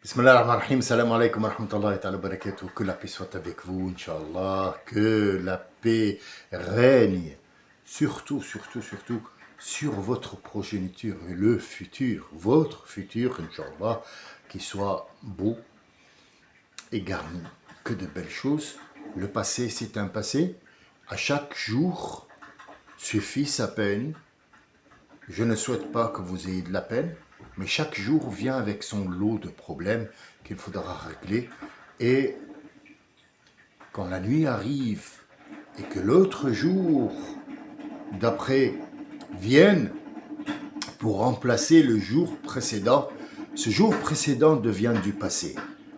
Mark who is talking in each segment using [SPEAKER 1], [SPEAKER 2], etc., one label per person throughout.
[SPEAKER 1] Bismillah ar-Rahman ar-Rahim, salam alaikum wa rahmatullahi wa barakatuh. Que la paix soit avec vous, Inch'Allah. Que la paix règne, surtout sur votre progéniture et le futur, votre futur, Inch'Allah, qui soit beau et garni. Que de belles choses. Le passé, c'est un passé. À chaque jour suffit sa peine. Je ne souhaite pas que vous ayez de la peine, mais chaque jour vient avec son lot de problèmes qu'il faudra régler. Et quand la nuit arrive et que l'autre jour d'après vienne pour remplacer le jour précédent, ce jour précédent devient du passé.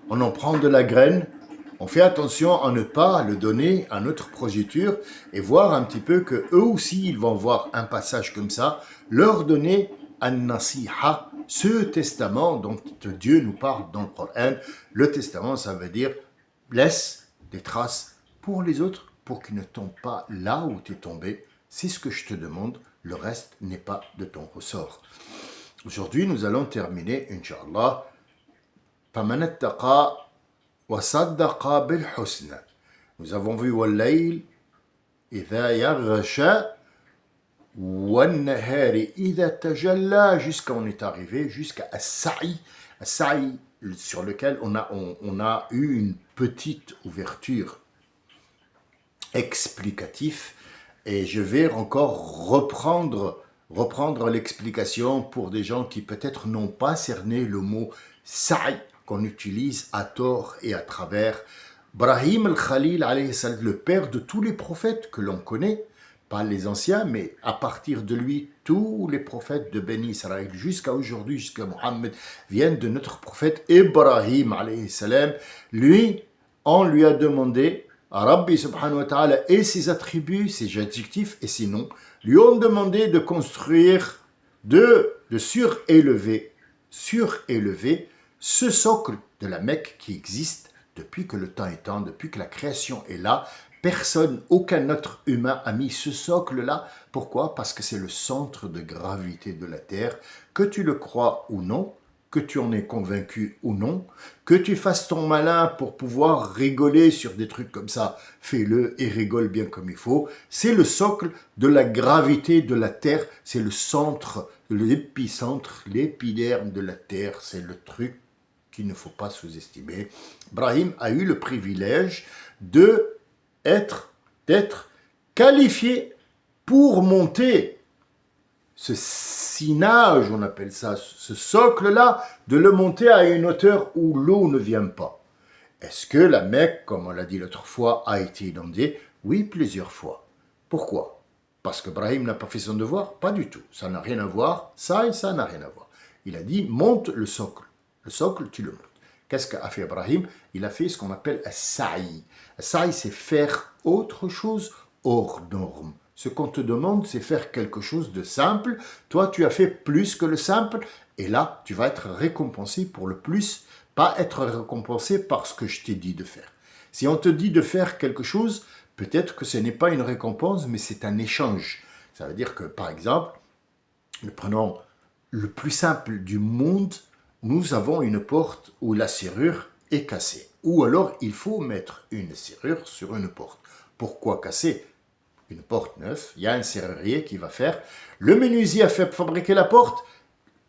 [SPEAKER 1] On en prend de la graine, on fait attention à ne pas le donner à notre progéniture et voir un petit peu que eux aussi ils vont voir un passage comme ça, leur donner an-nasiha, ce testament dont Dieu nous parle dans le Coran. Le testament, ça veut dire laisse des traces pour les autres, pour qu'ils ne tombent pas là où tu es tombé. C'est ce que je te demande, le reste n'est pas de ton ressort. Aujourd'hui, nous allons terminer, Inch'Allah, فَمَنِ اتَّقَى وَصَدَّقَ بِالْحُسْنَ. Nous avons vu وَاللَّيْلِ إِذَا يَغْشَى وَالنَّهَارِ إِذَا تَجَلَّى, jusqu'à on est arrivé jusqu'à As-Sa'i, sur lequel on a eu une petite ouverture explicative, et je vais encore reprendre l'explication pour des gens qui peut-être n'ont pas cerné le mot sa'i qu'on utilise à tort et à travers. Ibrahim al-Khalil, le père de tous les prophètes que l'on connaît, pas les anciens, mais à partir de lui, tous les prophètes de Béni Israël, jusqu'à aujourd'hui, jusqu'à Mohammed, viennent de notre prophète Ibrahim, lui, on lui a demandé, à Rabbi subhanahu wa ta'ala, et ses attributs, ses adjectifs et ses noms, lui ont demandé de construire, de surélever ce socle de la Mecque qui existe depuis que le temps est temps, depuis que la création est là. Personne, aucun autre humain a mis ce socle-là. Pourquoi? Parce que c'est le centre de gravité de la Terre. Que tu le crois ou non, que tu en es convaincu ou non, que tu fasses ton malin pour pouvoir rigoler sur des trucs comme ça, fais-le et rigole bien comme il faut. C'est le socle de la gravité de la Terre, c'est le centre, l'épicentre, l'épiderme de la Terre, c'est le truc qu'il ne faut pas sous-estimer. Ibrahim a eu le privilège d'être qualifié pour monter ce sinage, on appelle ça, ce socle-là, de le monter à une hauteur où l'eau ne vient pas. Est-ce que la Mecque, comme on l'a dit l'autre fois, a été inondée? Oui, plusieurs fois. Pourquoi? Parce qu'Ibrahim n'a pas fait son devoir? Pas du tout. Ça n'a rien à voir. Ça et ça n'a rien à voir. Il a dit, monte le socle. Le socle, tu le montes. Qu'est-ce qu'a fait Ibrahim? Il a fait ce qu'on appelle un sa'i. Un sa'i, c'est faire autre chose hors norme. Ce qu'on te demande, c'est faire quelque chose de simple. Toi, tu as fait plus que le simple. Et là, tu vas être récompensé pour le plus, pas être récompensé par ce que je t'ai dit de faire. Si on te dit de faire quelque chose, peut-être que ce n'est pas une récompense, mais c'est un échange. Ça veut dire que, par exemple, nous prenons le plus simple du monde, nous avons une porte où la serrure est cassée. Ou alors, il faut mettre une serrure sur une porte. Pourquoi casser? Une porte neuve, il y a un serrurier qui va faire. Le menuisier a fait fabriquer la porte.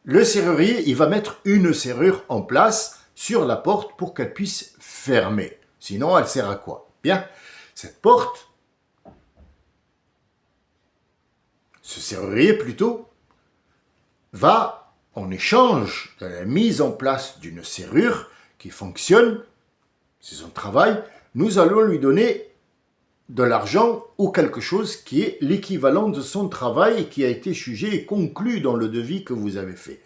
[SPEAKER 1] Le serrurier, il va mettre une serrure en place sur la porte pour qu'elle puisse fermer. Sinon, elle sert à quoi? Bien, cette porte, ce serrurier plutôt, va, en échange de la mise en place d'une serrure qui fonctionne, c'est son travail, nous allons lui donner de l'argent ou quelque chose qui est l'équivalent de son travail et qui a été jugé et conclu dans le devis que vous avez fait.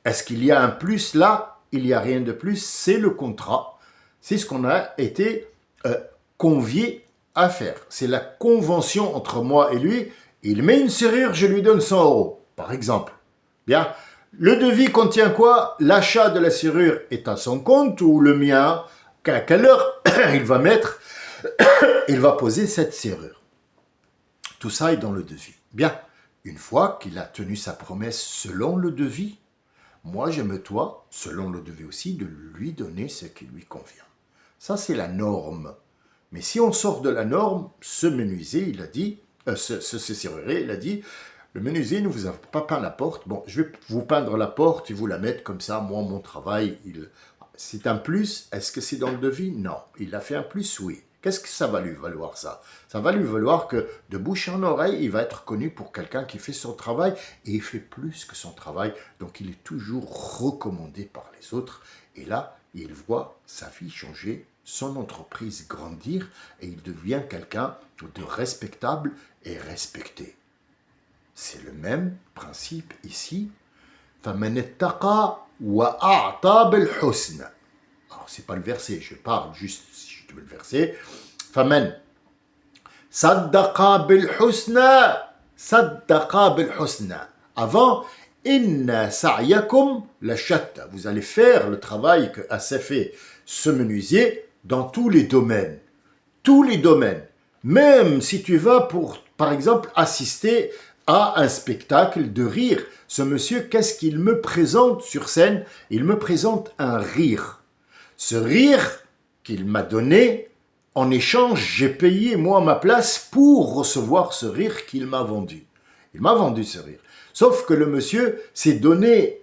[SPEAKER 1] Est-ce qu'il y a un plus là? Il n'y a rien de plus, c'est le contrat. C'est ce qu'on a été convié à faire. C'est la convention entre moi et lui. Il met une serrure, je lui donne 100 euros, par exemple. Bien. Le devis contient quoi? L'achat de la serrure est à son compte ou le mien? À quelle heure il va mettre? Il va poser cette serrure. Tout ça est dans le devis. Bien, une fois qu'il a tenu sa promesse selon le devis, Moi, je me dois, selon le devis aussi, de lui donner ce qui lui convient. Ça, c'est la norme. Mais si on sort de la norme, ce menuisier, il a dit, ce serrurier, il a dit, le menuisier ne vous a pas peint la porte. Bon, je vais vous peindre la porte et vous la mettre comme ça. Moi, mon travail, c'est un plus. Est-ce que c'est dans le devis? Non. Il a fait un plus? Oui. Qu'est-ce que ça va lui valoir, ça? Ça va lui valoir que de bouche en oreille, il va être connu pour quelqu'un qui fait son travail et il fait plus que son travail. Donc, il est toujours recommandé par les autres. Et là, il voit sa vie changer, son entreprise grandir et il devient quelqu'un de respectable et respecté. C'est le même principe ici. فَمَنِ اتَّقَى وَأَعْطَى بِالْحُسْنَ. Alors, c'est pas le verset, je parle juste, si je te veux le verset. فَمَنْ صَدَّقَى بِالْحُسْنَ صَدَّقَى بِالْحُسْنَ. Avant, إِنَّ سَعْيَكُمْ لَشَتَّى. Vous allez faire le travail que a fait ce menuisier dans tous les domaines. Tous les domaines. Même si tu vas pour, par exemple, assister à un spectacle de rire. Ce monsieur, qu'est-ce qu'il me présente sur scène? Il me présente un rire. Ce rire qu'il m'a donné, en échange, j'ai payé moi ma place pour recevoir ce rire qu'il m'a vendu. Il m'a vendu ce rire. Sauf que le monsieur s'est donné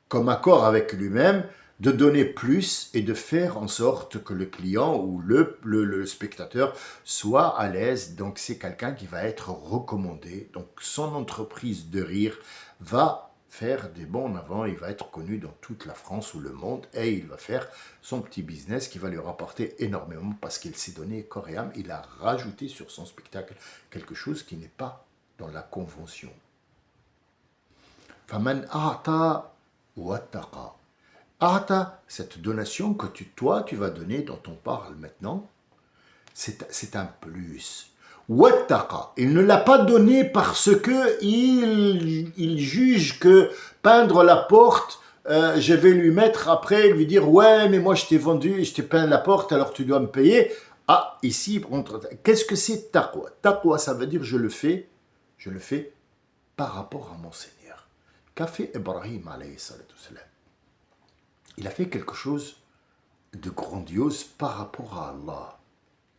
[SPEAKER 1] comme accord avec lui-même de donner plus et de faire en sorte que le client ou le spectateur soit à l'aise. Donc c'est quelqu'un qui va être recommandé. Donc son entreprise de rire va faire des bons en avant, il va être connu dans toute la France ou le monde et il va faire son petit business qui va lui rapporter énormément parce qu'il s'est donné corps et âme. Il a rajouté sur son spectacle quelque chose qui n'est pas dans la convention. Faman a'ta wattaqa. A'ta, cette donation que toi tu vas donner dont on parle maintenant, c'est un plus. Wattaqa, il ne l'a pas donné parce que il juge que peindre la porte, je vais lui mettre après, lui dire ouais mais moi je t'ai vendu et je t'ai peint la porte alors tu dois me payer. Ah ici, qu'est-ce que c'est taqwa? Taqwa ça veut dire je le fais par rapport à mon Seigneur. Qu'a fait Ibrahim alayhi salatu salam? Il a fait quelque chose de grandiose par rapport à Allah.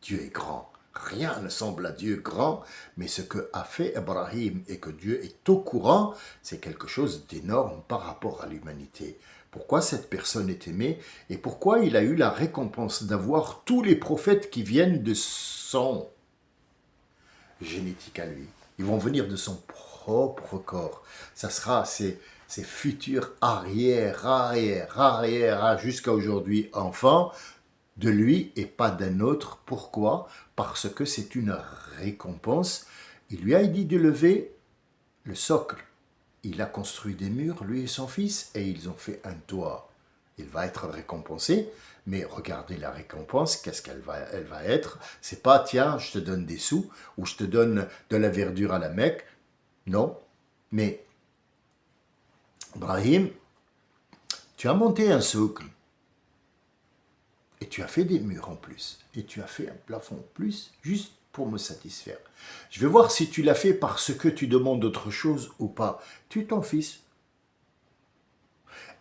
[SPEAKER 1] Dieu est grand. Rien ne semble à Dieu grand, mais ce que a fait Ibrahim et que Dieu est au courant, c'est quelque chose d'énorme par rapport à l'humanité. Pourquoi cette personne est aimée et pourquoi il a eu la récompense d'avoir tous les prophètes qui viennent de son génétique à lui. Ils vont venir de son propre corps. Ça sera ses futurs arrière, jusqu'à aujourd'hui enfants de lui et pas d'un autre. Pourquoi? Parce que c'est une récompense. Il lui a dit de lever le socle. Il a construit des murs, lui et son fils, et ils ont fait un toit. Il va être récompensé, mais regardez la récompense, qu'est-ce elle va être? C'est pas, tiens, je te donne des sous, ou je te donne de la verdure à la Mecque. Non, mais Ibrahim, tu as monté un socle, et tu as fait des murs en plus, et tu as fait un plafond en plus, juste pour me satisfaire. Je vais voir si tu l'as fait parce que tu demandes autre chose ou pas. Tu es ton fils.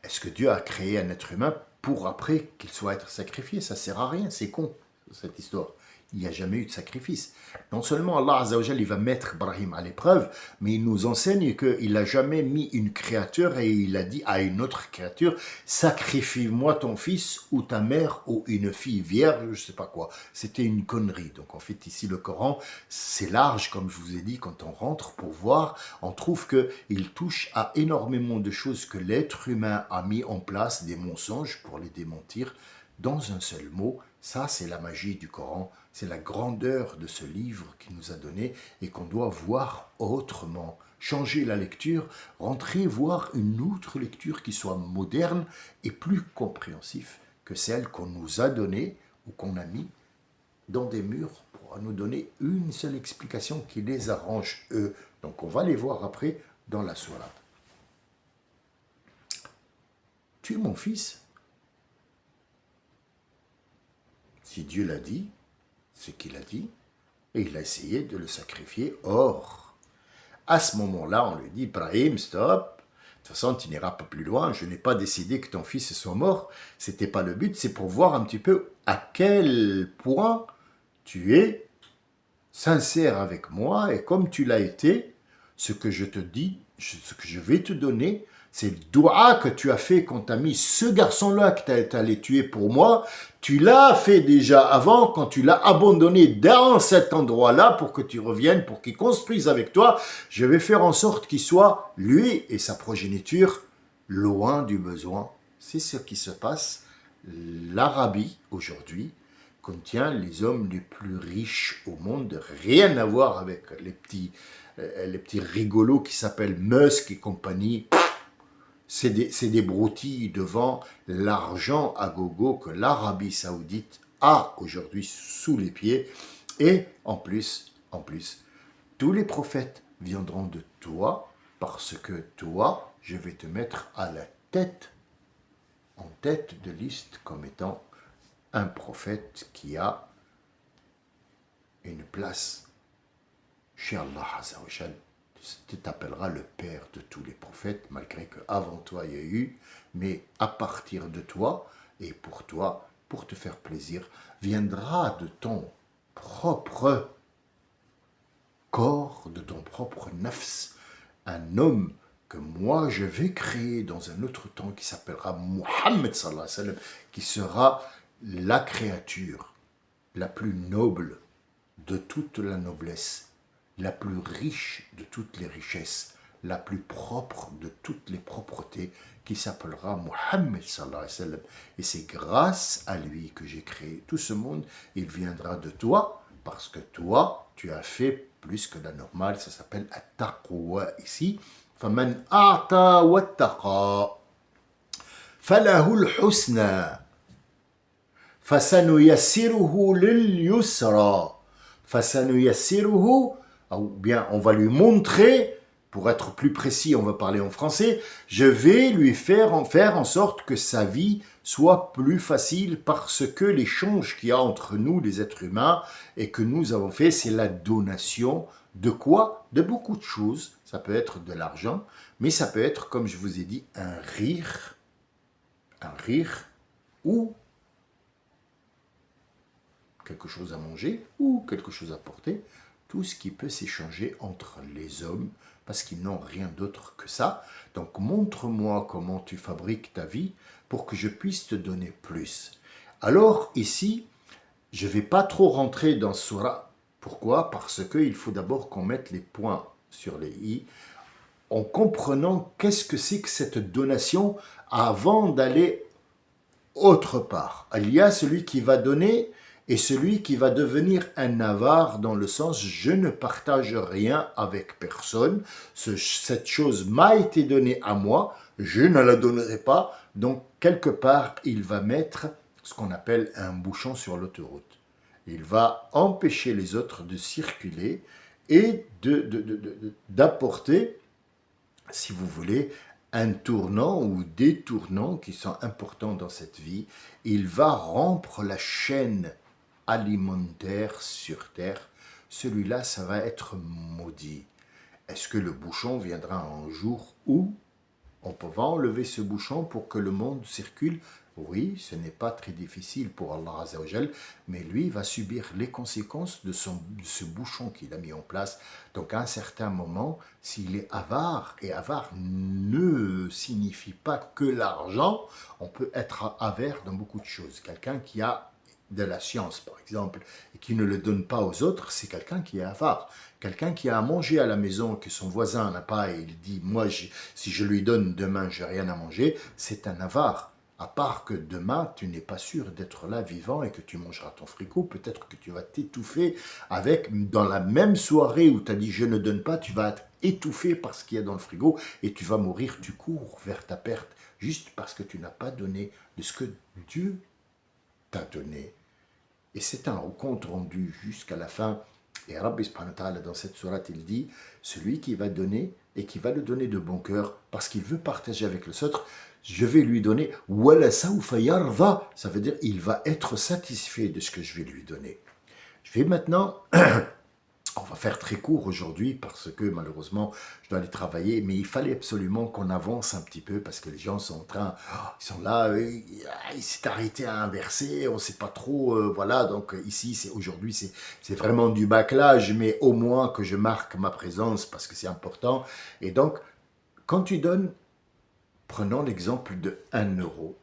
[SPEAKER 1] Est-ce que Dieu a créé un être humain pour après qu'il soit être sacrifié? Ça sert à rien, c'est con, cette histoire. Il n'y a jamais eu de sacrifice. Non seulement Allah Azzawajal, il va mettre Ibrahim à l'épreuve, mais il nous enseigne qu'il n'a jamais mis une créature et il a dit à une autre créature, sacrifie-moi ton fils ou ta mère ou une fille vierge, je ne sais pas quoi. C'était une connerie. Donc en fait ici le Coran, c'est large comme je vous ai dit, quand on rentre pour voir, on trouve qu'il touche à énormément de choses que l'être humain a mis en place, des mensonges pour les démentir, dans un seul mot. Ça, c'est la magie du Coran, c'est la grandeur de ce livre qu'il nous a donné et qu'on doit voir autrement. Changer la lecture, rentrer voir une autre lecture qui soit moderne et plus compréhensive que celle qu'on nous a donnée ou qu'on a mis dans des murs pour nous donner une seule explication qui les arrange eux. Donc on va les voir après dans la sourate. Tu es mon fils. Si Dieu l'a dit, c'est qu'il a dit, et il a essayé de le sacrifier. Or, À ce moment-là, on lui dit, Ibrahim, stop. De toute façon, tu n'iras pas plus loin. Je n'ai pas décidé que ton fils soit mort. C'était pas le but. C'est pour voir un petit peu à quel point tu es sincère avec moi. Et comme tu l'as été, ce que je te dis, ce que je vais te donner, c'est le doua que tu as fait quand tu as mis ce garçon-là que tu es allé tuer pour moi. Tu l'as fait déjà avant, quand tu l'as abandonné dans cet endroit-là pour que tu reviennes, pour qu'il construise avec toi. Je vais faire en sorte qu'il soit, lui et sa progéniture, loin du besoin. C'est ce qui se passe. L'Arabie, aujourd'hui, contient les hommes les plus riches au monde. Rien à voir avec les petits rigolos qui s'appellent Musk et compagnie. C'est des broutilles devant l'argent à gogo que l'Arabie Saoudite a aujourd'hui sous les pieds. Et en plus, tous les prophètes viendront de toi parce que toi, je vais te mettre à la tête, en tête de liste comme étant un prophète qui a une place chez Allah Azzawajal. Tu t'appelleras le père de tous les prophètes, malgré qu'avant toi il y a eu, mais à partir de toi, et pour toi, pour te faire plaisir, viendra de ton propre corps, de ton propre nafs, un homme que moi je vais créer dans un autre temps qui s'appellera Muhammad sallallahu alayhi wa sallam, qui sera la créature la plus noble de toute la noblesse, la plus riche de toutes les richesses, la plus propre de toutes les propretés, qui s'appellera Muhammad sallallahu alayhi wa sallam. Et c'est grâce à lui que j'ai créé tout ce monde. Il viendra de toi, parce que toi, tu as fait plus que la normale. Ça s'appelle at-taqwa ici. فَمَنْ أَعْطَى وَاتَّقَى فَلَهُ الْحُسْنَى فَسَنُيَسِّرُهُ لِلْيُسْرَى فَسَنُيَسِّرُهُ, ou bien on va lui montrer, pour être plus précis, on va parler en français, je vais lui faire en sorte que sa vie soit plus facile parce que l'échange qu'il y a entre nous, les êtres humains, et que nous avons fait, c'est la donation de quoi? De beaucoup de choses. Ça peut être de l'argent, mais ça peut être, comme je vous ai dit, un rire ou quelque chose à manger ou quelque chose à porter, tout ce qui peut s'échanger entre les hommes, parce qu'ils n'ont rien d'autre que ça. Donc montre-moi comment tu fabriques ta vie pour que je puisse te donner plus. Alors ici, je ne vais pas trop rentrer dans Surah. Pourquoi? Parce qu'il faut d'abord qu'on mette les points sur les i, en comprenant qu'est-ce que c'est que cette donation avant d'aller autre part. Il y a celui qui va donner et celui qui va devenir un avare dans le sens je ne partage rien avec personne, cette chose m'a été donnée à moi, je ne la donnerai pas, donc quelque part il va mettre ce qu'on appelle un bouchon sur l'autoroute. Il va empêcher les autres de circuler et d'apporter, si vous voulez, un tournant ou des tournants qui sont importants dans cette vie. Il va rompre la chaîne alimentaire sur terre. Celui-là, ça va être maudit. Est-ce que le bouchon viendra un jour où on pourra enlever ce bouchon pour que le monde circule? Oui, ce n'est pas très difficile pour Allah Azzawajal, mais lui va subir les conséquences de ce bouchon qu'il a mis en place. Donc à un certain moment, s'il est avare, et avare ne signifie pas que l'argent, on peut être avare dans beaucoup de choses. Quelqu'un qui a de la science, par exemple, et qui ne le donne pas aux autres, c'est quelqu'un qui est avare. Quelqu'un qui a à manger à la maison, que son voisin n'a pas, et il dit, moi, si je lui donne demain, je n'ai rien à manger, c'est un avare. À part que demain, tu n'es pas sûr d'être là vivant et que tu mangeras ton frigo, peut-être que tu vas t'étouffer avec, dans la même soirée où tu as dit je ne donne pas, tu vas être étouffé par ce qu'il y a dans le frigo et tu vas mourir, tu cours vers ta perte, juste parce que tu n'as pas donné de ce que Dieu t'a donné. Et c'est un compte rendu jusqu'à la fin. Et Rabbi subhanahu wa ta'ala, dans cette sourate, il dit, celui qui va donner et qui va le donner de bon cœur parce qu'il veut partager avec les autres, je vais lui donner wala sawfa yarda, ça veut dire il va être satisfait de ce que je vais lui donner. Je vais maintenant On va faire très court aujourd'hui parce que malheureusement je dois aller travailler, mais il fallait absolument qu'on avance un petit peu parce que les gens sont en train, ils sont là, il s'est arrêté à un verset, on ne sait pas trop, voilà, donc ici c'est aujourd'hui c'est vraiment du bâclage, mais au moins que je marque ma présence parce que c'est important. Et donc quand tu donnes, prenons l'exemple de 1 euro,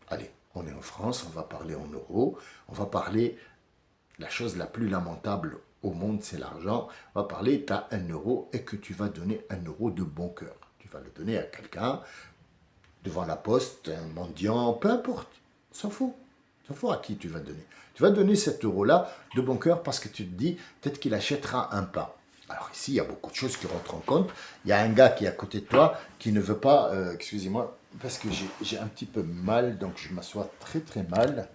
[SPEAKER 1] allez, on est en France, on va parler en euros, on va parler. La chose la plus lamentable au monde, c'est l'argent. On va parler, tu as 1 euro et que tu vas donner 1 euro de bon cœur. Tu vas le donner à quelqu'un, devant la poste, un mendiant, peu importe. S'en fout. S'en fout à qui tu vas donner. Tu vas donner cet euro-là de bon cœur parce que tu te dis, peut-être qu'il achètera un pain. Alors ici, il y a beaucoup de choses qui rentrent en compte. Il y a un gars qui est à côté de toi qui ne veut pas, excusez-moi, parce que j'ai un petit peu mal, donc je m'assois très très mal.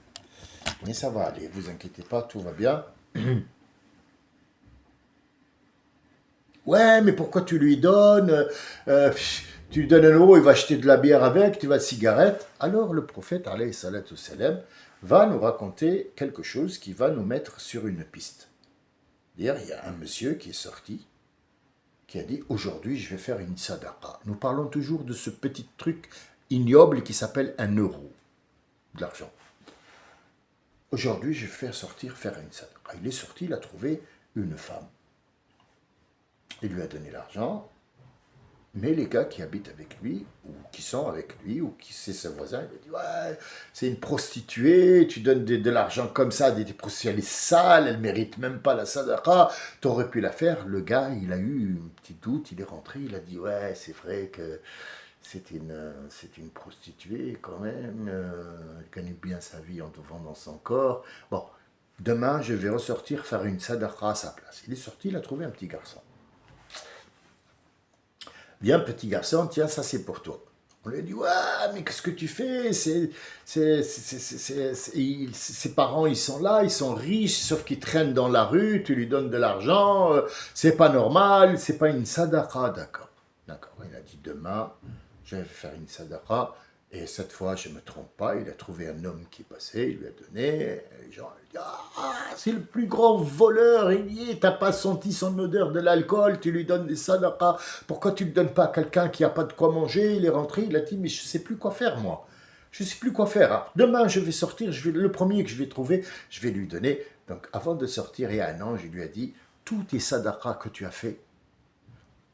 [SPEAKER 1] Mais ça va aller, vous inquiétez pas, tout va bien. Ouais, mais pourquoi tu lui donnes tu lui donnes 1 euro, il va acheter de la bière avec, tu vas de cigarette. Alors le prophète, alayhi salatu salam, va nous raconter quelque chose qui va nous mettre sur une piste. D'ailleurs, il y a un monsieur qui est sorti, qui a dit, aujourd'hui je vais faire une sadaqa. Nous parlons toujours de ce petit truc ignoble qui s'appelle 1 euro, de l'argent. Aujourd'hui je vais faire une sadaqa. Il est sorti, il a trouvé une femme. Il lui a donné l'argent, mais les gars qui habitent avec lui, ou qui sont avec lui, ou qui c'est ses voisins, il lui dit ouais, c'est une prostituée, tu donnes de l'argent comme ça, des prostituées, elle est sale, elle mérite même pas la sadaqa, t'aurais pu la faire. Le gars, il a eu un petit doute, il est rentré, il a dit ouais, c'est vrai que c'est une prostituée quand même, elle gagne bien sa vie en te vendant son corps. Bon, demain, je vais ressortir faire une sadaqa à sa place. Il est sorti, il a trouvé un petit garçon. Viens, petit garçon, tiens, ça c'est pour toi. On lui a dit, ouais, mais qu'est-ce que tu fais ses parents, ils sont là, ils sont riches, sauf qu'ils traînent dans la rue, tu lui donnes de l'argent, c'est pas normal, c'est pas une sadaqa, d'accord. D'accord, il a dit, demain, je vais faire une sadaqa, et cette fois, je ne me trompe pas, il a trouvé un homme qui passait, il lui a donné, et les gens lui disent, ah, c'est le plus grand voleur, il y est, t'as pas senti son odeur de l'alcool, tu lui donnes des sadaqas, pourquoi tu ne le donnes pas à quelqu'un qui n'a pas de quoi manger? Il est rentré, il a dit, mais je ne sais plus quoi faire, moi. Je ne sais plus quoi faire. Alors, demain, je vais sortir, le premier que je vais trouver, je vais lui donner. Donc, avant de sortir, il y a un ange, il lui a dit, tous tes sadaqas que tu as fait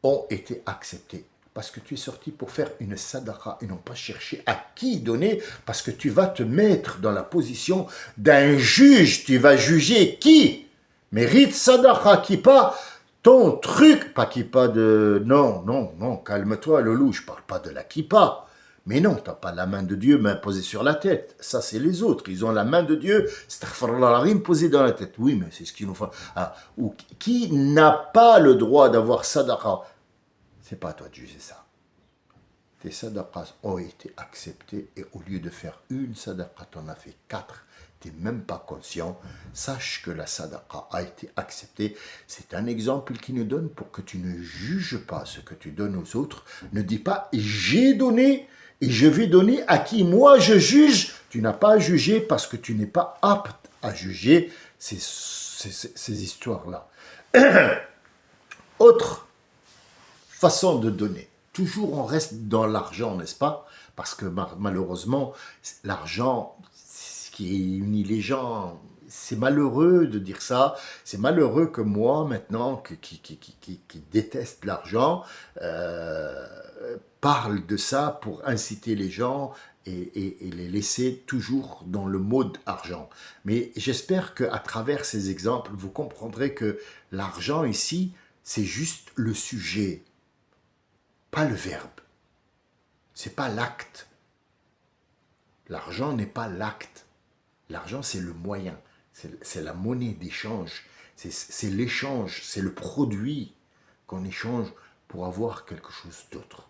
[SPEAKER 1] ont été acceptés. Parce que tu es sorti pour faire une sadaqa et non pas chercher à qui donner, parce que tu vas te mettre dans la position d'un juge. Tu vas juger qui mérite sadaqa, qui pas ton truc, pas qui pas de... Non, non, non, calme-toi, Loulou, je parle pas de la kippa. Mais non, tu n'as pas la main de Dieu main posée sur la tête. Ça, c'est les autres. Ils ont la main de Dieu, posée dans la tête. Oui, mais c'est ce qu'ils nous font. Ah, ou qui n'a pas le droit d'avoir sadaqa? C'est pas à toi de juger ça. Tes sadaqas ont été acceptés et au lieu de faire une sadaqa, tu en as fait 4. Tu n'es même pas conscient. Sache que la sadaqa a été acceptée. C'est un exemple qu'il nous donne pour que tu ne juges pas ce que tu donnes aux autres. Ne dis pas j'ai donné et je vais donner à qui moi je juge. Tu n'as pas à juger parce que tu n'es pas apte à juger ces histoires-là. Autre façon de donner. Toujours on reste dans l'argent, n'est-ce pas? Parce que malheureusement, l'argent, ce qui unit les gens, c'est malheureux de dire ça. C'est malheureux que moi, maintenant, qui déteste l'argent, parle de ça pour inciter les gens et les laisser toujours dans le mode argent. Mais j'espère qu'à travers ces exemples, vous comprendrez que l'argent ici, c'est juste le sujet, pas le verbe. C'est pas l'acte. L'argent n'est pas l'acte. L'argent, c'est le moyen. C'est la monnaie d'échange. C'est l'échange. C'est le produit qu'on échange pour avoir quelque chose d'autre.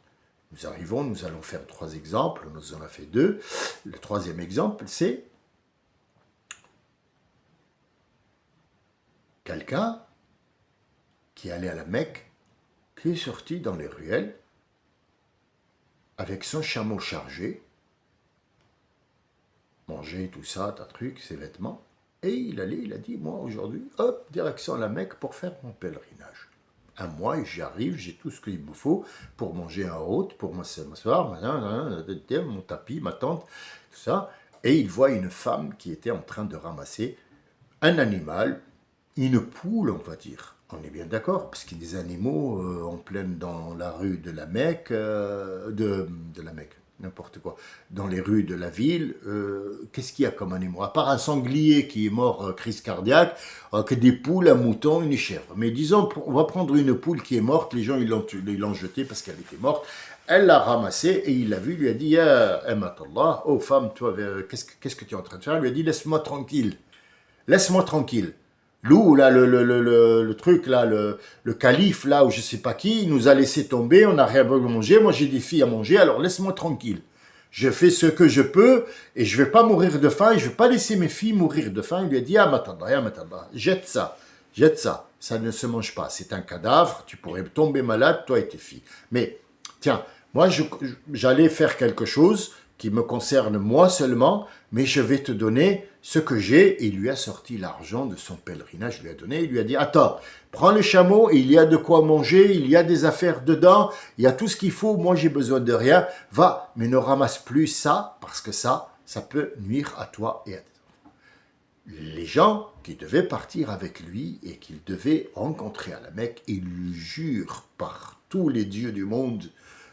[SPEAKER 1] Nous arrivons, nous allons faire 3 exemples. Nous en avons fait 2. Le 3e exemple, c'est quelqu'un qui allait à la Mecque, qui est sorti dans les ruelles avec son chameau chargé, manger tout ça, tas de trucs, ses vêtements. Et il allait, il a dit, moi aujourd'hui, hop, direction la Mecque pour faire mon pèlerinage. Un mois, et j'arrive, j'ai tout ce qu'il me faut pour manger en route, pour m'asseoir, mon tapis, ma tente, tout ça. Et il voit une femme qui était en train de ramasser un animal, une poule, on va dire. On est bien d'accord, parce qu'il y a des animaux en pleine dans la rue de la Mecque, de la Mecque, n'importe quoi, dans les rues de la ville. Qu'est-ce qu'il y a comme animaux? À part un sanglier qui est mort, crise cardiaque, que des poules, un mouton, une chèvre. Mais disons, on va prendre une poule qui est morte, les gens ils l'ont jetée parce qu'elle était morte. Elle l'a ramassée et il l'a vu, lui a dit, ya Amatallah, oh femme, toi, qu'est-ce que tu es en train de faire? Elle lui a dit, laisse-moi tranquille. Laisse-moi tranquille. Lou, là, le truc, là, le calife, là, ou je sais pas qui, il nous a laissé tomber, on n'a rien à manger, moi j'ai des filles à manger, alors laisse-moi tranquille. Je fais ce que je peux, et je vais pas mourir de faim, et je vais pas laisser mes filles mourir de faim. Il lui a dit, ah, matanda, jette ça ne se mange pas, c'est un cadavre, tu pourrais tomber malade, toi et tes filles. Mais, tiens, moi, j'allais faire quelque chose qui me concerne moi seulement, mais je vais te donner ce que j'ai. Et il lui a sorti l'argent de son pèlerinage, il lui a donné, il lui a dit, attends, prends le chameau, il y a de quoi manger, il y a des affaires dedans, il y a tout ce qu'il faut, moi j'ai besoin de rien, va, mais ne ramasse plus ça, parce que ça peut nuire à toi et à tes enfants. Les gens qui devaient partir avec lui et qu'il devait rencontrer à la Mecque, ils lui jurent par tous les dieux du monde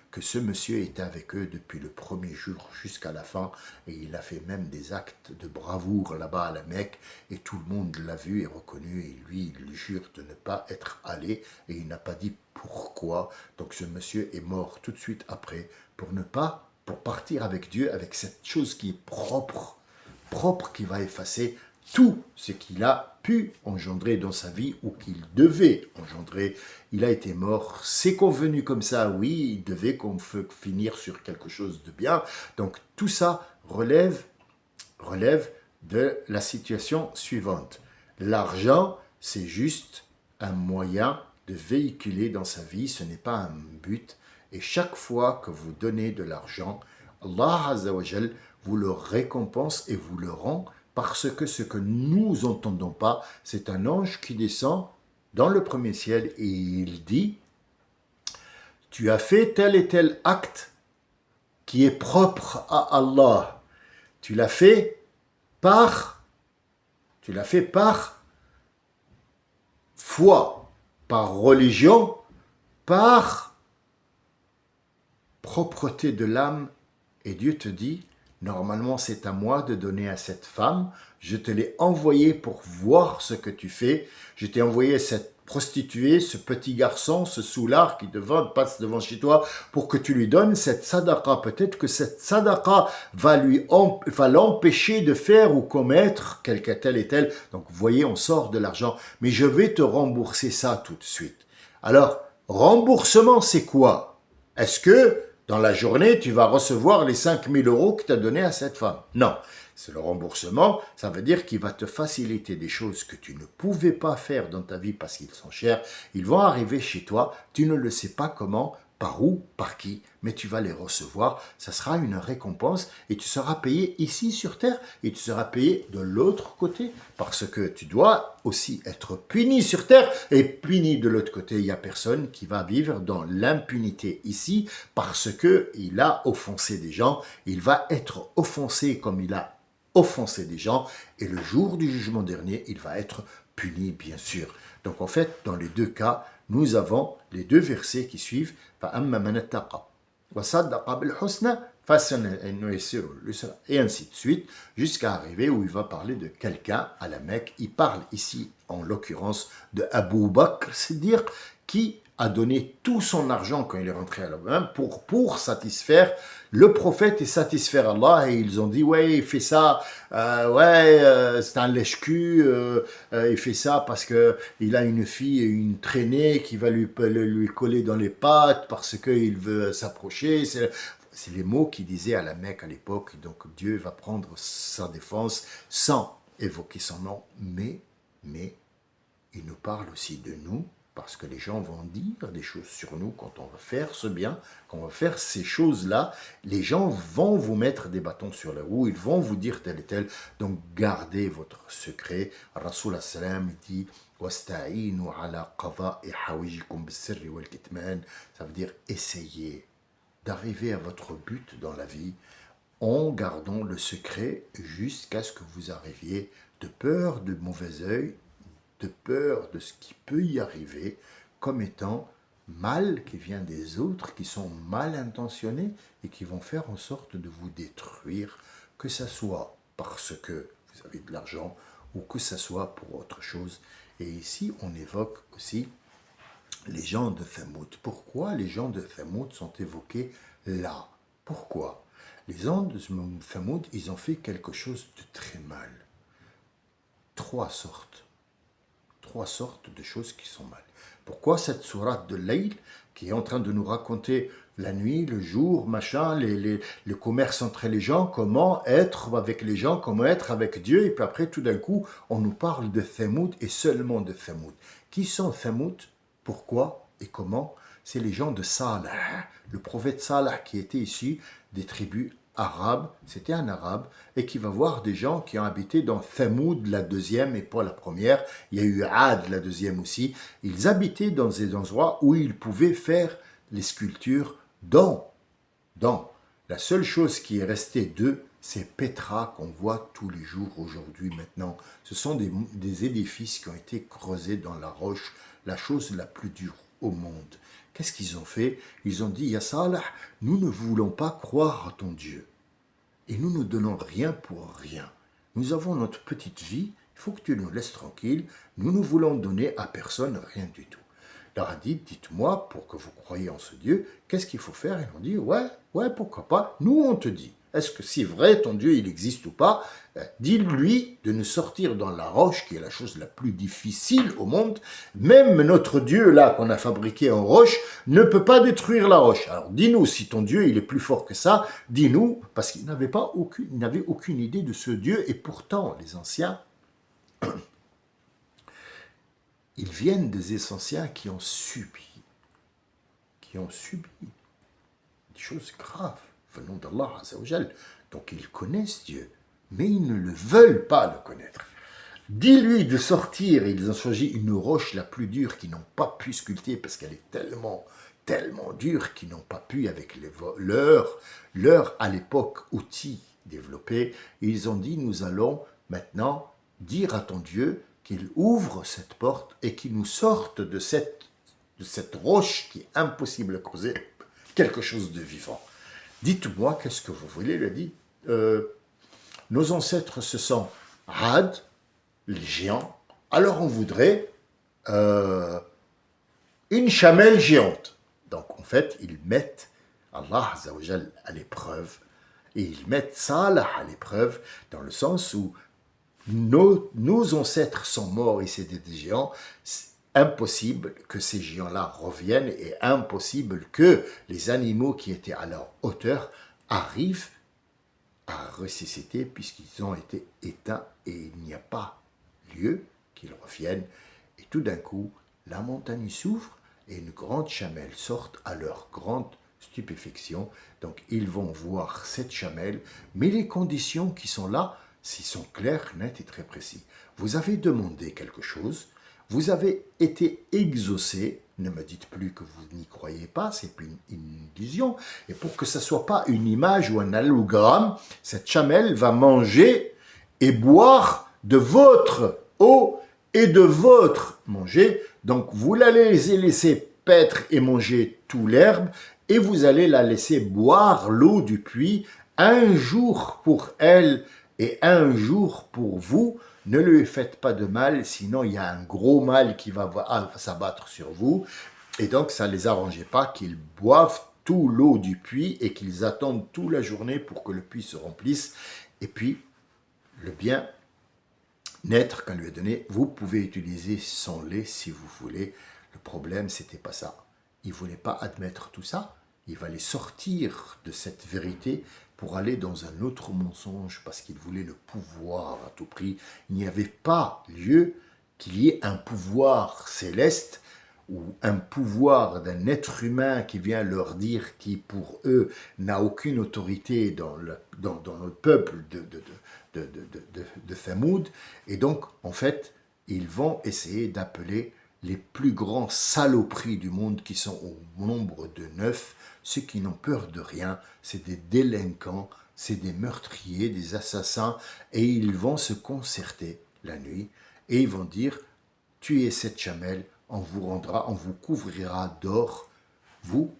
[SPEAKER 1] que ce monsieur était avec eux depuis le premier jour jusqu'à la fin, et il a fait même des actes de bravoure là-bas à la Mecque, et tout le monde l'a vu et reconnu, et lui, il jure de ne pas être allé, et il n'a pas dit pourquoi. Donc ce monsieur est mort tout de suite après, pour partir avec Dieu, avec cette chose qui est propre qui va effacer tout ce qu'il a pu engendrer dans sa vie ou qu'il devait engendrer. Il a été mort, c'est convenu comme ça, oui, il devait finir sur quelque chose de bien. Donc tout ça relève de la situation suivante. L'argent, c'est juste un moyen de véhiculer dans sa vie, ce n'est pas un but. Et chaque fois que vous donnez de l'argent, Allah Azzawajal vous le récompense et vous le rend, parce que ce que nous n'entendons pas, c'est un ange qui descend dans le premier ciel et il dit, tu as fait tel et tel acte qui est propre à Allah. Tu l'as fait par foi, par religion, par propreté de l'âme. Et Dieu te dit, normalement c'est à moi de donner à cette femme, je te l'ai envoyé pour voir ce que tu fais, je t'ai envoyé cette prostituée, ce petit garçon, ce soulard qui passe devant chez toi pour que tu lui donnes cette sadaqa. Peut-être que cette sadaqa va l'empêcher de faire ou commettre quelque tel et tel. Donc vous voyez, on sort de l'argent, mais je vais te rembourser ça tout de suite. Alors, remboursement c'est quoi? Est-ce que dans la journée, tu vas recevoir les 5 000 € que tu as donnés à cette femme? Non. C'est le remboursement, ça veut dire qu'il va te faciliter des choses que tu ne pouvais pas faire dans ta vie parce qu'ils sont chers. Ils vont arriver chez toi, tu ne le sais pas comment, par où, par qui, mais tu vas les recevoir. Ça sera une récompense et tu seras payé ici sur terre et tu seras payé de l'autre côté parce que tu dois aussi être puni sur terre et puni de l'autre côté. Il n'y a personne qui va vivre dans l'impunité ici parce qu'il a offensé des gens. Il va être offensé comme il a offensé des gens, et le jour du jugement dernier, il va être puni, bien sûr. Donc en fait, dans les deux cas, nous avons les deux versets qui suivent, et ainsi de suite, jusqu'à arriver où il va parler de quelqu'un à la Mecque. Il parle ici, en l'occurrence, de Abu Bakr, c'est-à-dire qui a donné tout son argent quand il est rentré à la Mecque pour satisfaire le prophète et satisfaire Allah. Et ils ont dit, ouais, il fait ça, c'est un lèche-cul, il fait ça parce qu'il a une fille et une traînée qui va lui coller dans les pattes parce qu'il veut s'approcher. C'est les mots qu'il disait à la Mecque à l'époque. Donc Dieu va prendre sa défense sans évoquer son nom, mais il nous parle aussi de nous, Parce que les gens vont dire des choses sur nous quand on va faire ce bien, quand on va faire ces choses-là. Les gens vont vous mettre des bâtons sur les roues, ils vont vous dire tel et tel. Donc gardez votre secret. Rasoul sallam dit wasta'inu ala qada'i hawijikum bis-sirri wal-kitman. Ça veut dire essayez d'arriver à votre but dans la vie en gardant le secret jusqu'à ce que vous arriviez, de peur de mauvais œil, de peur de ce qui peut y arriver, comme étant mal qui vient des autres, qui sont mal intentionnés et qui vont faire en sorte de vous détruire, que ce soit parce que vous avez de l'argent ou que ce soit pour autre chose. Et ici, on évoque aussi les gens de Thamoud. Pourquoi les gens de Thamoud sont évoqués là? Pourquoi? Les gens de Thamoud, ils ont fait quelque chose de très mal. Trois sortes de choses qui sont mal. Pourquoi cette sourate de Layl, qui est en train de nous raconter la nuit, le jour, machin, le commerce entre les gens, comment être avec les gens, comment être avec Dieu, et puis après, tout d'un coup, on nous parle de Thamoud et seulement de Thamoud. Qui sont Thamoud? Pourquoi et comment? C'est les gens de Salah, le prophète Salah qui était ici des tribus arabes, c'était un arabe, et qui va voir des gens qui ont habité dans Thamoud, la deuxième et pas la première. Il y a eu Ad, la deuxième aussi. Ils habitaient dans des endroits où ils pouvaient faire les sculptures dans. La seule chose qui est restée d'eux, c'est Petra qu'on voit tous les jours aujourd'hui maintenant. Ce sont des édifices qui ont été creusés dans la roche, la chose la plus dure au monde. Qu'est-ce qu'ils ont fait? Ils ont dit, Ya Salah, nous ne voulons pas croire à ton Dieu. Et nous ne donnons rien pour rien. Nous avons notre petite vie, il faut que tu nous laisses tranquilles. Nous ne voulons donner à personne rien du tout. Il leur a dit, dites-moi, pour que vous croyiez en ce Dieu, qu'est-ce qu'il faut faire? Ils ont dit, ouais, pourquoi pas. Nous, on te dit. Est-ce que c'est vrai, ton Dieu, il existe ou pas? Dis-lui de nous sortir dans la roche, qui est la chose la plus difficile au monde. Même notre Dieu, là, qu'on a fabriqué en roche, ne peut pas détruire la roche. Alors, dis-nous, si ton Dieu, il est plus fort que ça, dis-nous, parce qu'ils n'avaient aucune idée de ce Dieu, et pourtant, les anciens, ils viennent des anciens qui ont subi des choses graves venant d'Allah Azzawajal. Donc ils connaissent Dieu, mais ils ne le veulent pas le connaître. Dis-lui de sortir, et ils ont choisi une roche la plus dure qu'ils n'ont pas pu sculpter parce qu'elle est tellement dure qu'ils n'ont pas pu avec leur à l'époque outils développés. Et ils ont dit, nous allons maintenant dire à ton Dieu qu'il ouvre cette porte et qu'il nous sorte de cette roche qui est impossible à creuser quelque chose de vivant. Dites-moi, qu'est-ce que vous voulez? Il a dit, nos ancêtres se sont Had, les géants, alors on voudrait une chamelle géante. Donc en fait, ils mettent Allah Azzawajal à l'épreuve, et ils mettent Salah à l'épreuve, dans le sens où nos ancêtres sont morts et c'était des géants. Impossible que ces géants-là reviennent et impossible que les animaux qui étaient à leur hauteur arrivent à ressusciter puisqu'ils ont été éteints et il n'y a pas lieu qu'ils reviennent. Et tout d'un coup, la montagne s'ouvre et une grande chamelle sort à leur grande stupéfaction. Donc ils vont voir cette chamelle, mais les conditions qui sont là, s'ils sont clairs, nets et très précis. Vous avez demandé quelque chose, vous avez été exaucé, ne me dites plus que vous n'y croyez pas, c'est une illusion. Et pour que ce ne soit pas une image ou un allogramme, cette chamelle va manger et boire de votre eau et de votre manger. Donc vous l'allez laisser paître et manger tout l'herbe et vous allez la laisser boire l'eau du puits, un jour pour elle et un jour pour vous. Ne lui faites pas de mal, sinon il y a un gros mal qui va s'abattre sur vous. Et donc, ça ne les arrangeait pas qu'ils boivent tout l'eau du puits et qu'ils attendent toute la journée pour que le puits se remplisse. Et puis, le bien-être qu'on lui a donné, vous pouvez utiliser son lait si vous voulez. Le problème, c'était pas ça. Il ne voulait pas admettre tout ça. Il fallait sortir de cette vérité pour aller dans un autre mensonge parce qu'il voulait le pouvoir à tout prix. Il n'y avait pas lieu qu'il y ait un pouvoir céleste ou un pouvoir d'un être humain qui vient leur dire, qui pour eux n'a aucune autorité dans notre peuple de Thamoud. Et donc, en fait, ils vont essayer d'appeler les plus grands saloperies du monde, qui sont au nombre de 9, ceux qui n'ont peur de rien, c'est des délinquants, c'est des meurtriers, des assassins, et ils vont se concerter la nuit, et ils vont dire, tuez cette chamelle, on vous couvrira d'or, vous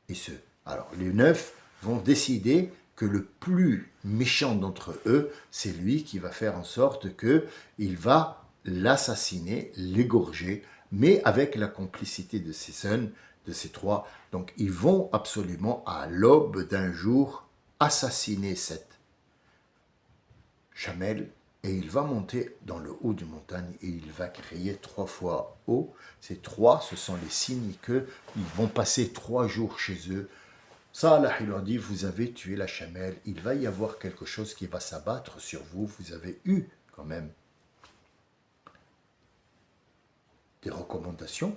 [SPEAKER 1] et ceux. Alors les 9 vont décider que le plus méchant d'entre eux, c'est lui qui va faire en sorte qu'il va l'assassiner, l'égorger, mais avec la complicité de ses sons, de ces 3. Donc ils vont absolument, à l'aube d'un jour, assassiner cette chamelle, et il va monter dans le haut d'une montagne et il va crier 3 fois haut. Ces 3, ce sont les signes qu'ils vont passer 3 jours chez eux. Salah, il leur dit, vous avez tué la chamelle, il va y avoir quelque chose qui va s'abattre sur vous, vous avez eu quand même des recommandations,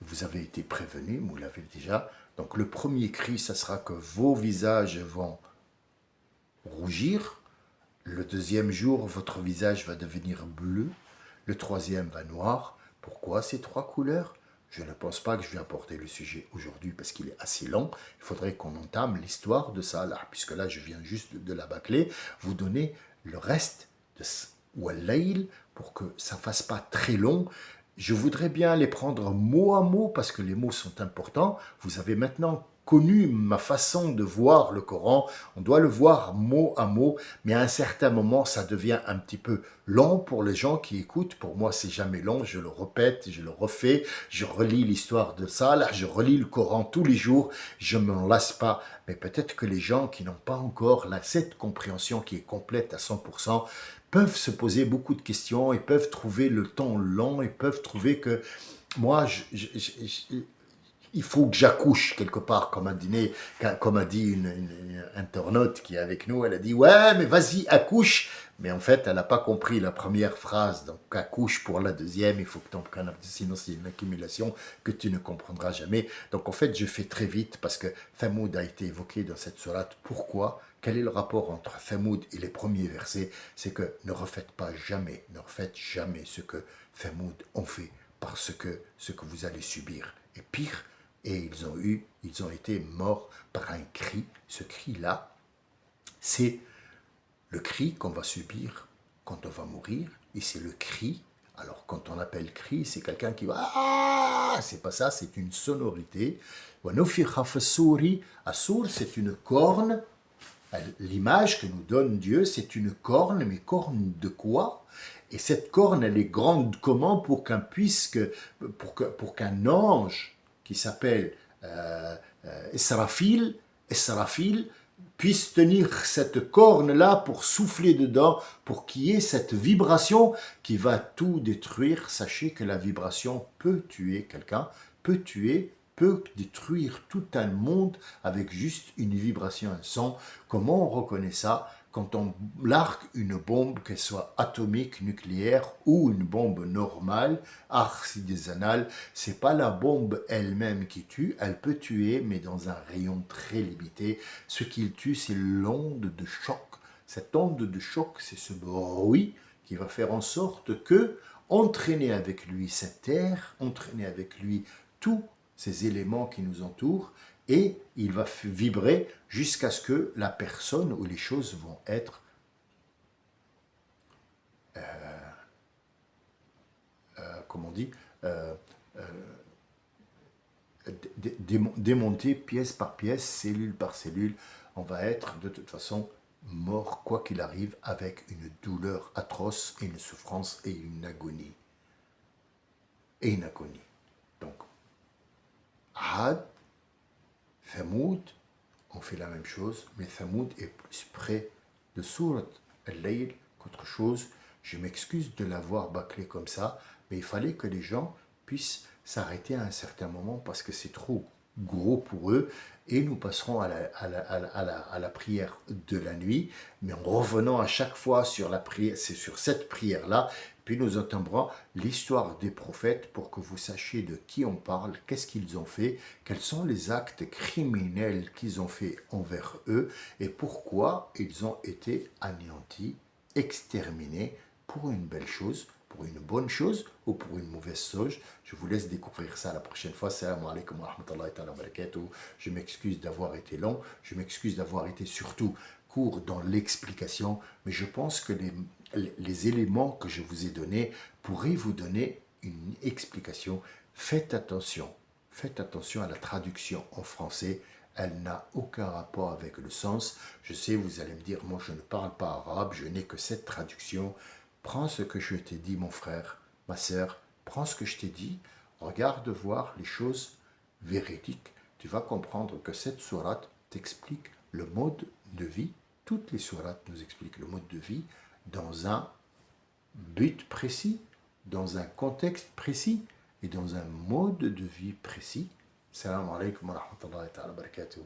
[SPEAKER 1] vous avez été prévenus, vous l'avez déjà. Donc le premier cri, ça sera que vos visages vont rougir. Le deuxième jour, votre visage va devenir bleu. Le troisième va noir. Pourquoi ces 3 couleurs? Je ne pense pas que je vais apporter le sujet aujourd'hui parce qu'il est assez long. Il faudrait qu'on entame l'histoire de ça, là, puisque là, je viens juste de la bâcler. Vous donner le reste de Wallayl pour que ça ne fasse pas très long. Je voudrais bien les prendre mot à mot parce que les mots sont importants. Vous avez maintenant connu ma façon de voir le Coran. On doit le voir mot à mot, mais à un certain moment, ça devient un petit peu long pour les gens qui écoutent. Pour moi, c'est jamais long. Je le répète, je le refais. Je relis l'histoire de Salah, je relis le Coran tous les jours. Je ne m'en lasse pas. Mais peut-être que les gens qui n'ont pas encore cette compréhension qui est complète à 100%, peuvent se poser beaucoup de questions et peuvent trouver le temps long et peuvent trouver que moi, il faut que j'accouche quelque part, comme a dit une internaute qui est avec nous. Elle a dit, ouais, mais vas-y, accouche. Mais en fait, elle n'a pas compris la première phrase. Donc, accouche pour la deuxième, il faut que tu en prennes, sinon c'est une accumulation que tu ne comprendras jamais. Donc, en fait, je fais très vite parce que Thamoud a été évoqué dans cette sourate. Pourquoi? Quel est le rapport entre Thamoud et les premiers versets? C'est que ne refaites jamais ce que Thamoud ont fait, parce que ce que vous allez subir est pire. Et ils ont été morts par un cri. Ce cri-là, c'est le cri qu'on va subir quand on va mourir. Et c'est le cri. Alors, quand on appelle cri, c'est quelqu'un qui va ah, c'est pas ça, c'est une sonorité. Assour, c'est une corne. L'image que nous donne Dieu, c'est une corne, mais corne de quoi? Et cette corne, elle est grande comment pour pour qu'un ange qui s'appelle Israfil puisse tenir cette corne-là pour souffler dedans, pour qu'il y ait cette vibration qui va tout détruire. Sachez que la vibration peut tuer quelqu'un, peut détruire tout un monde avec juste une vibration, un son. Comment on reconnaît ça? Quand on largue une bombe, qu'elle soit atomique, nucléaire ou une bombe normale, artisanale, c'est pas la bombe elle-même qui tue, elle peut tuer, mais dans un rayon très limité. Ce qu'il tue, c'est l'onde de choc. Cette onde de choc, c'est ce bruit qui va faire en sorte que, entraîner avec lui cette terre, entraîner avec lui tous ces éléments qui nous entourent, et il va vibrer jusqu'à ce que la personne ou les choses vont être comment on dit, démontées pièce par pièce, cellule par cellule. On va être de toute façon mort, quoi qu'il arrive, avec une douleur atroce, et une souffrance et une agonie. Donc, Had, Thamoud, on fait la même chose, mais Thamoud est plus près de Surat al-Layl qu'autre chose. Je m'excuse de l'avoir bâclé comme ça, mais il fallait que les gens puissent s'arrêter à un certain moment parce que c'est trop. gros pour eux et nous passerons à la prière de la nuit, mais en revenant à chaque fois sur la prière, c'est sur cette prière-là, puis nous entamerons l'histoire des prophètes pour que vous sachiez de qui on parle, qu'est-ce qu'ils ont fait, quels sont les actes criminels qu'ils ont fait envers eux et pourquoi ils ont été anéantis, exterminés pour une belle chose, pour une bonne chose ou pour une mauvaise chose. Je vous laisse découvrir ça la prochaine fois. Salam alaikum wa rahmatullahi wa barakatuh. Je m'excuse d'avoir été long, je m'excuse d'avoir été surtout court dans l'explication, mais je pense que les éléments que je vous ai donnés pourraient vous donner une explication. Faites attention à la traduction en français. Elle n'a aucun rapport avec le sens. Je sais, vous allez me dire, moi je ne parle pas arabe, je n'ai que cette traduction. Prends ce que je t'ai dit, mon frère, ma sœur, prends ce que je t'ai dit, regarde voir les choses véridiques. Tu vas comprendre que cette sourate t'explique le mode de vie. Toutes les sourates nous expliquent le mode de vie dans un but précis, dans un contexte précis et dans un mode de vie précis. Salam alaikum wa rahmatullahi wa barakatuh.